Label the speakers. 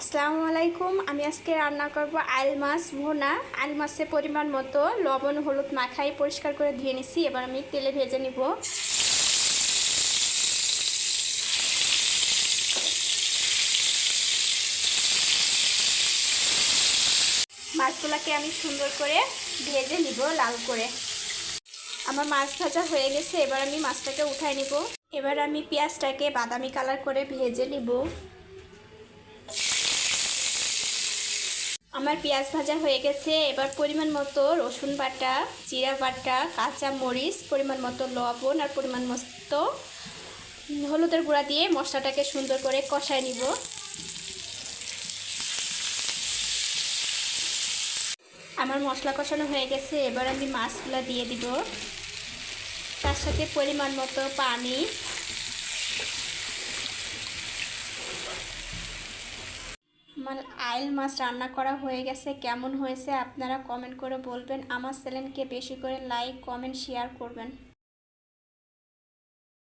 Speaker 1: আসসালামু আলাইকুম। আমি আজকে রান্না করব আইল মাছ ভুনা। আইল মাছে পরিমাণ মতো লবণ হলুদ মাখাই পরিষ্কার করে ধুয়ে নিছি। এবার আমি তেলে ভেজে নিব। মাছগুলোকে আমি সুন্দর করে ভেজে নিব লাল করে। আমার মাছ ভাজা হয়ে গেছে, এবার আমি মাছটাকে উঠাই নিব। এবার আমি পেঁয়াজটাকে বাদামি কালার করে ভেজে নিব। আমার পেঁয়াজ ভাজা হয়ে গেছে। এবার পরিমাণ মতো রসুন বাটা, জিরা বাটা, কাঁচা মরিচ, পরিমাণ মতো লবণ আর পরিমাণ মতো হলুদের গুঁড়া দিয়ে মশলাটাকে সুন্দর করে কষায় নিব। আমার মশলা কষানো হয়ে গেছে, এবার আমি মাছগুলো দিয়ে দিব। তার সাথে পরিমাণ মতো পানি। আমার আইল মাছ রান্না করা হয়ে গেছে। কেমন হয়েছে আপনারা কমেন্ট করে বলবেন। আমার চ্যানেলকে বেশি করে লাইক কমেন্ট শেয়ার করবেন।